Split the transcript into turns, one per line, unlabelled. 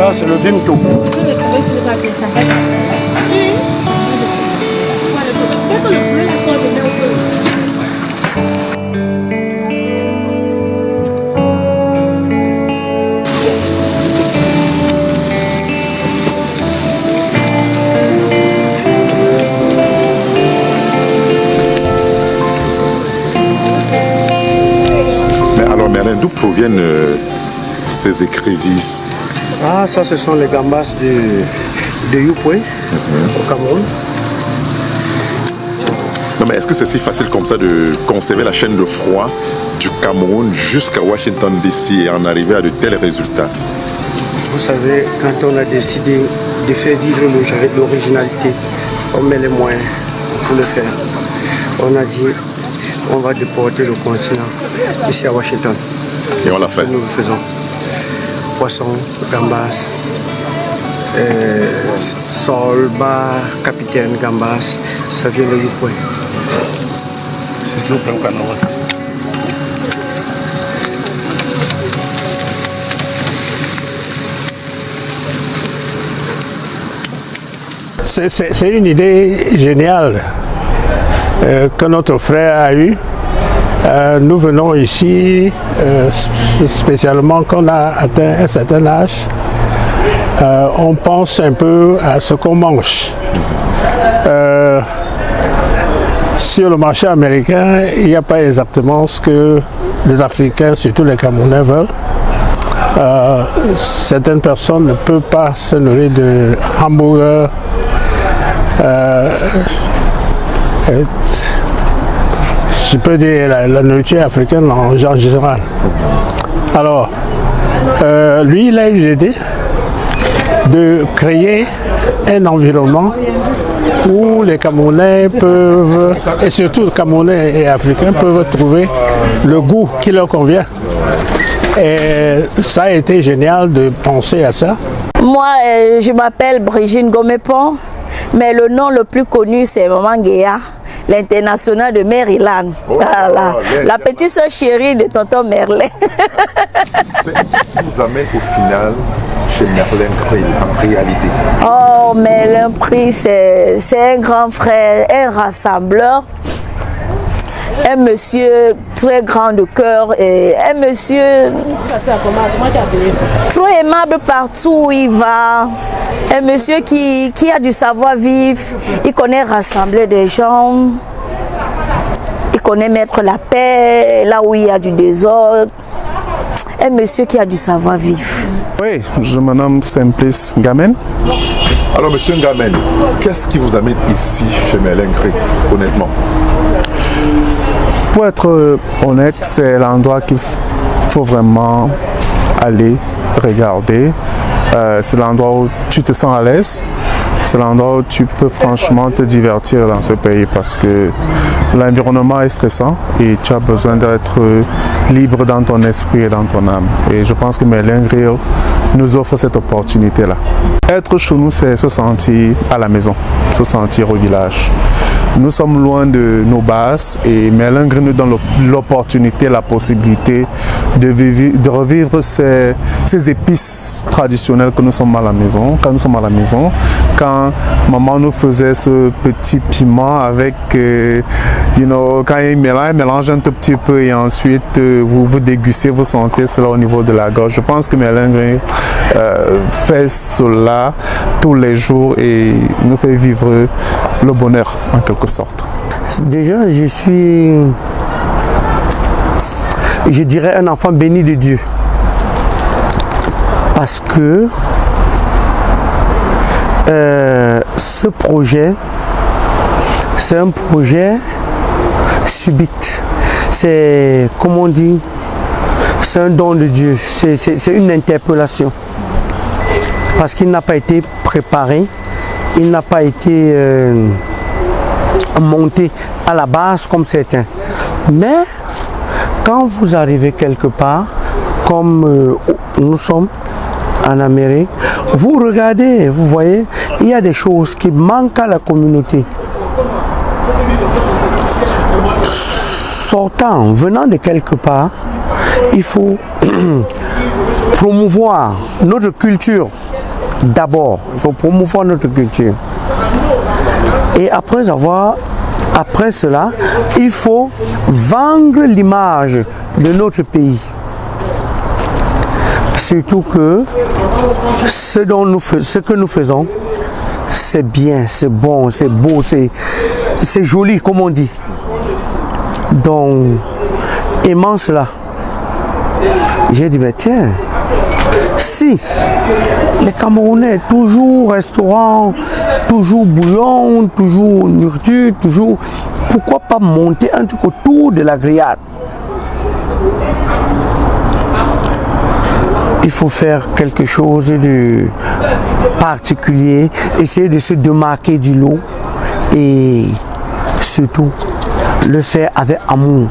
Ça, c'est le bimtou.
Merlin, d'où proviennent ces écrevisses?
Ah, ça, ce sont les gambas de Yupoué, au Cameroun.
Non, mais est-ce que c'est si facile comme ça de conserver la chaîne de froid du Cameroun jusqu'à Washington DC et en arriver à de tels résultats?
Vous savez, quand on a décidé de faire vivre l'originalité, on met les moyens pour le faire. On a dit, on va déporter le continent ici à Washington.
Et on l'a fait.
Nous le faisons. Poisson, gambas, solba, capitaine gambas, ça vient de Yupoué. C'est ça. C'est une idée géniale que notre frère a eue. Nous venons ici spécialement quand on a atteint un certain âge. On pense un peu à ce qu'on mange. Sur le marché américain, il n'y a pas exactement ce que les Africains, surtout les Camerounais, veulent. Certaines personnes ne peuvent pas se nourrir de hamburgers. Je peux dire la nourriture africaine en général. Alors, lui, il a eu l'idée de créer un environnement où les Camerounais peuvent, et surtout les Camerounais et Africains, peuvent trouver le goût qui leur convient. Et ça a été génial de penser à ça.
Moi, je m'appelle Brigitte Gomépon, mais le nom le plus connu, c'est Maman Guéa, l'international de Maryland. Oh, voilà. La petite soeur chérie de tonton Merlin.
Vous amène au final chez Merlin Grill en réalité?
Oh, Merlin Grill, c'est un grand frère, un rassembleur. Un monsieur très grand de cœur et un monsieur trop aimable partout où il va. Un monsieur qui a du savoir-vivre, il connaît rassembler des gens, il connaît mettre la paix là où il y a du désordre. Un monsieur qui a du savoir-vivre.
Oui, je me nomme Simplice Ngamen.
Alors monsieur Ngamen, qu'est-ce qui vous amène ici chez Merlin Grill, honnêtement?
Pour être honnête, c'est l'endroit qu'il faut vraiment aller regarder. C'est l'endroit où tu te sens à l'aise. C'est l'endroit où tu peux franchement te divertir dans ce pays parce que l'environnement est stressant et tu as besoin d'être libre dans ton esprit et dans ton âme. Et je pense que Merlin Grill nous offre cette opportunité-là. Être chez nous, c'est se sentir à la maison, se sentir au village. Nous sommes loin de nos bases et Merlin Grill nous donne l'opportunité, la possibilité de revivre ces épices traditionnelles que nous sommes à la maison. Quand nous sommes à la maison, quand maman nous faisait ce petit piment avec, quand il mélange un tout petit peu et ensuite vous dégustez, vous sentez cela au niveau de la gorge. Je pense que Merlin Grill fait cela tous les jours et nous fait vivre le bonheur en quelque sorte.
Déjà, je dirais un enfant béni de Dieu. Parce que ce projet, c'est un projet subite. C'est, comme on dit, c'est un don de Dieu. C'est une interpellation. Parce qu'il n'a pas été préparé, il n'a pas été monté à la base comme certains. Mais quand vous arrivez quelque part, comme nous sommes en Amérique, vous regardez, vous voyez, il y a des choses qui manquent à la communauté. Sortant, venant de quelque part, il faut promouvoir notre culture
d'abord. Il faut promouvoir notre culture. Et après cela, il faut vendre l'image de notre pays. Surtout que ce que nous faisons, c'est bien, c'est bon, c'est beau, c'est joli, comme on dit. Donc, aimant cela, j'ai dit, mais tiens, si les Camerounais, toujours restaurant, toujours bouillon, toujours nourriture, toujours, pourquoi pas monter un truc autour de la grillade? Il faut faire quelque chose de particulier, essayer de se démarquer du lot et surtout le faire avec amour.